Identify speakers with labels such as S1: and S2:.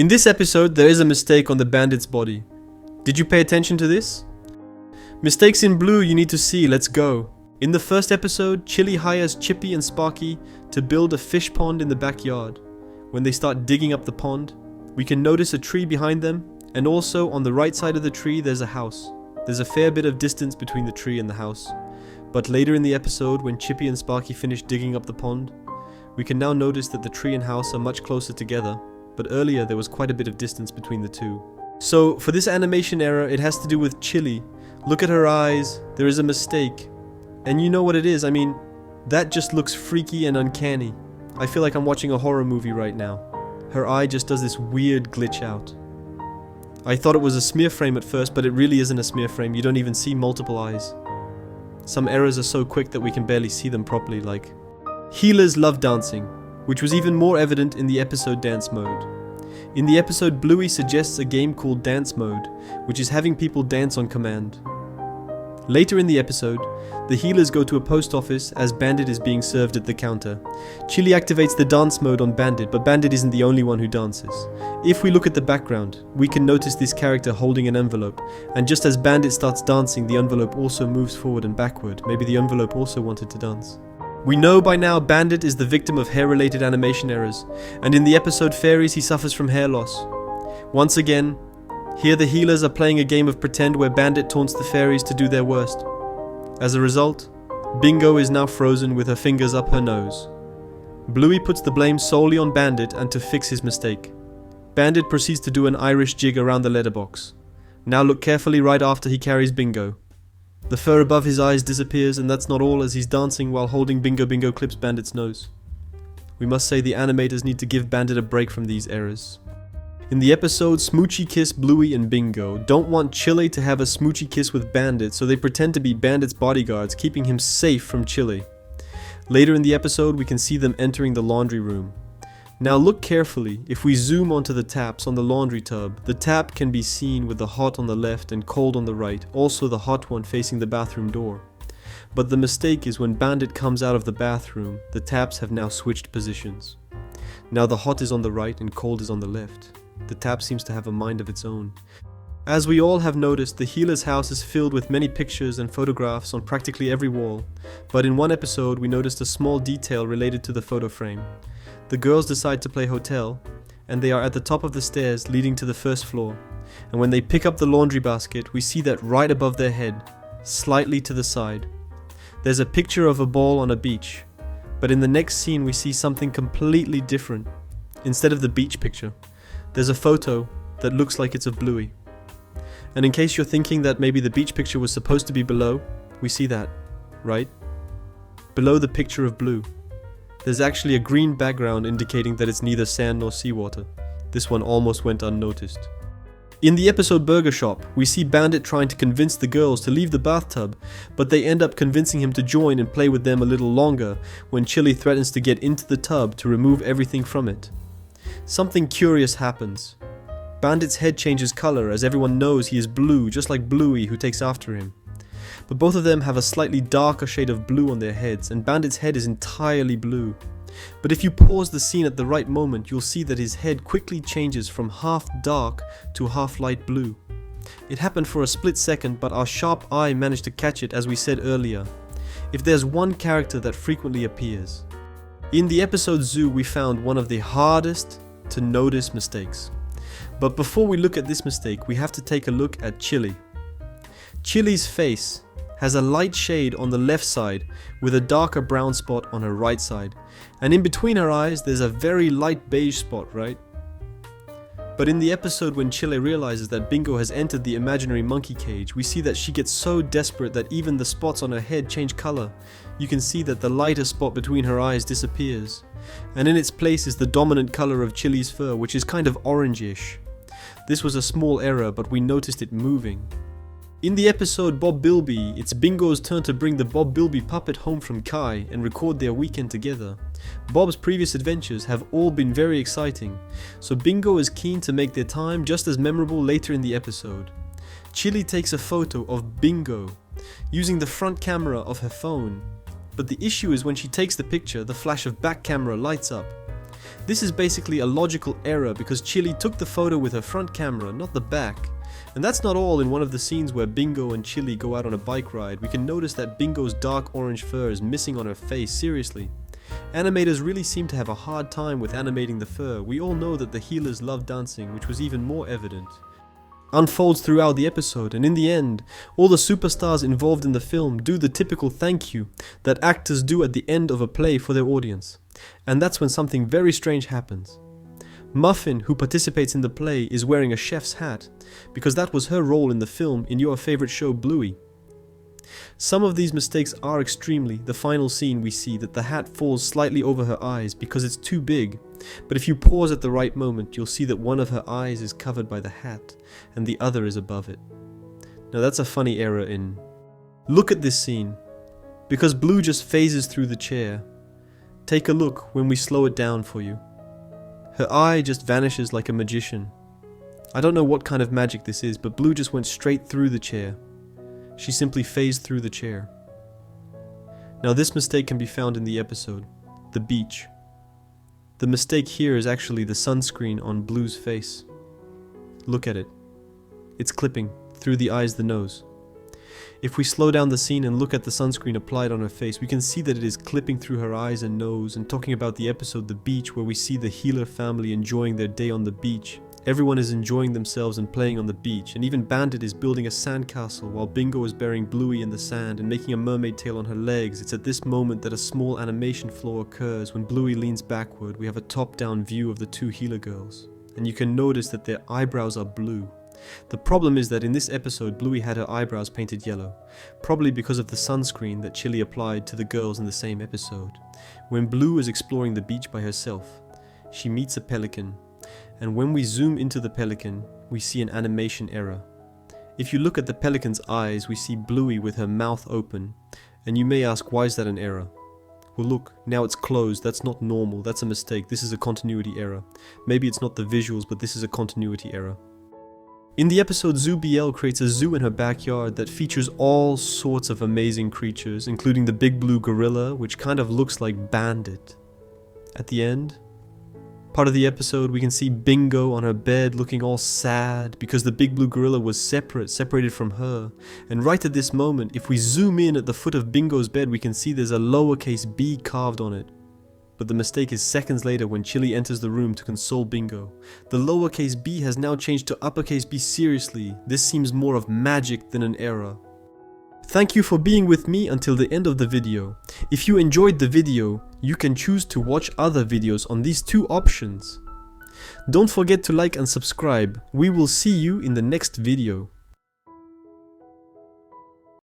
S1: In this episode, there is a mistake on the bandit's body. Did you pay attention to this? Mistakes in Blue you need to see, let's go. In the first episode, Chili hires Chippy and Sparky to build a fish pond in the backyard. When they start digging up the pond, we can notice a tree behind them, and also on the right side of the tree there's a house. There's a fair bit of distance between the tree and the house. But later in the episode, when Chippy and Sparky finish digging up the pond, we can now notice that the tree and house are much closer together, but earlier there was quite a bit of distance between the two. So for this animation error, it has to do with Chili. Look at her eyes, there is a mistake. And you know what it is, I mean, that just looks freaky and uncanny. I feel like I'm watching a horror movie right now. Her eye just does this weird glitch out. I thought it was a smear frame at first, but it really isn't a smear frame. You don't even see multiple eyes. Some errors are so quick that we can barely see them properly, like healers love dancing, which was even more evident in the episode Dance Mode. In the episode, Bluey suggests a game called Dance Mode, which is having people dance on command. Later in the episode, the healers go to a post office as Bandit is being served at the counter. Chili activates the dance mode on Bandit, but Bandit isn't the only one who dances. If we look at the background, we can notice this character holding an envelope, and just as Bandit starts dancing, the envelope also moves forward and backward. Maybe the envelope also wanted to dance. We know by now Bandit is the victim of hair-related animation errors, and in the episode Fairies he suffers from hair loss. Once again, here the healers are playing a game of pretend where Bandit taunts the fairies to do their worst. As a result, Bingo is now frozen with her fingers up her nose. Bluey puts the blame solely on Bandit and to fix his mistake. Bandit proceeds to do an Irish jig around the letterbox. Now look carefully right after he carries Bingo. The fur above his eyes disappears, and that's not all, as he's dancing while holding Bingo. Bingo clips Bandit's nose. We must say the animators need to give Bandit a break from these errors. In the episode, Smoochy kiss Bluey and Bingo don't want Chili to have a smoochy kiss with Bandit, so they pretend to be Bandit's bodyguards, keeping him safe from Chili. Later in the episode, we can see them entering the laundry room. Now look carefully. If we zoom onto the taps on the laundry tub, the tap can be seen with the hot on the left and cold on the right, also the hot one facing the bathroom door. But the mistake is when Bandit comes out of the bathroom, the taps have now switched positions. Now the hot is on the right and cold is on the left. The tap seems to have a mind of its own. As we all have noticed, the healer's house is filled with many pictures and photographs on practically every wall, but in one episode we noticed a small detail related to the photo frame. The girls decide to play hotel, and they are at the top of the stairs leading to the first floor, and when they pick up the laundry basket, we see that right above their head, slightly to the side, there's a picture of a ball on a beach, but in the next scene we see something completely different. Instead of the beach picture, there's a photo that looks like it's of Bluey. And in case you're thinking that maybe the beach picture was supposed to be below, we see that, right? Below the picture of Blue. There's actually a green background indicating that it's neither sand nor seawater. This one almost went unnoticed. In the episode Burger Shop, we see Bandit trying to convince the girls to leave the bathtub, but they end up convincing him to join and play with them a little longer when Chili threatens to get into the tub to remove everything from it. Something curious happens. Bandit's head changes color as everyone knows he is blue, just like Bluey who takes after him. But both of them have a slightly darker shade of blue on their heads, and Bandit's head is entirely blue. But if you pause the scene at the right moment, you'll see that his head quickly changes from half dark to half light blue. It happened for a split second, but our sharp eye managed to catch it, as we said earlier. If there's one character that frequently appears. In the episode Zoo, we found one of the hardest to notice mistakes. But before we look at this mistake, we have to take a look at Chili. Chili's face has a light shade on the left side with a darker brown spot on her right side, and in between her eyes there's a very light beige spot, right? But in the episode when Chili realizes that Bingo has entered the imaginary monkey cage, we see that she gets so desperate that even the spots on her head change color. You can see that the lighter spot between her eyes disappears, and in its place is the dominant color of Chili's fur, which is kind of orangish. This was a small error, but we noticed it moving. In the episode Bob Bilby, it's Bingo's turn to bring the Bob Bilby puppet home from Kai and record their weekend together. Bob's previous adventures have all been very exciting, so Bingo is keen to make their time just as memorable later in the episode. Chili takes a photo of Bingo using the front camera of her phone, but the issue is when she takes the picture, the flash of back camera lights up. This is basically a logical error because Chili took the photo with her front camera, not the back. And that's not all. In one of the scenes where Bingo and Chili go out on a bike ride, we can notice that Bingo's dark orange fur is missing on her face. Seriously. Animators really seem to have a hard time with animating the fur. We all know that the healers love dancing, which was even more evident. Unfolds throughout the episode, and in the end, all the superstars involved in the film do the typical thank you that actors do at the end of a play for their audience. And that's when something very strange happens. Muffin, who participates in the play, is wearing a chef's hat, because that was her role in the film in your favorite show Bluey. Some of these mistakes are extremely. The final scene we see that the hat falls slightly over her eyes because it's too big, but if you pause at the right moment you'll see that one of her eyes is covered by the hat and the other is above it. Now that's a funny error in... Look at this scene. Because Blue just phases through the chair. Take a look when we slow it down for you. Her eye just vanishes like a magician. I don't know what kind of magic this is, but Blue just went straight through the chair. She simply phased through the chair. Now this mistake can be found in the episode, The Beach. The mistake here is actually the sunscreen on Blue's face. Look at it. It's clipping through the eyes, the nose. If we slow down the scene and look at the sunscreen applied on her face, we can see that it is clipping through her eyes and nose. And talking about the episode The Beach, where we see the healer family enjoying their day on the beach. Everyone is enjoying themselves and playing on the beach, and even Bandit is building a sandcastle while Bingo is burying Bluey in the sand and making a mermaid tail on her legs. It's at this moment that a small animation flaw occurs. When Bluey leans backward, we have a top-down view of the two healer girls, and you can notice that their eyebrows are blue. The problem is that in this episode Bluey had her eyebrows painted yellow, probably because of the sunscreen that Chili applied to the girls in the same episode. When Blue is exploring the beach by herself, she meets a pelican, and when we zoom into the pelican, we see an animation error. If you look at the pelican's eyes, we see Bluey with her mouth open, and you may ask, why is that an error? Well look, now it's closed. That's not normal, that's a mistake. This is a continuity error. Maybe it's not the visuals, but this is a continuity error. In the episode, Zoo BL creates a zoo in her backyard that features all sorts of amazing creatures, including the big blue gorilla, which kind of looks like Bandit. At the end, part of the episode, we can see Bingo on her bed looking all sad because the big blue gorilla was separated from her. And right at this moment, if we zoom in at the foot of Bingo's bed, we can see there's a lowercase b carved on it. But the mistake is seconds later when Chili enters the room to console Bingo. The lowercase b has now changed to uppercase B. Seriously, this seems more of magic than an error. Thank you for being with me until the end of the video. If you enjoyed the video, you can choose to watch other videos on these two options. Don't forget to like and subscribe. We will see you in the next video.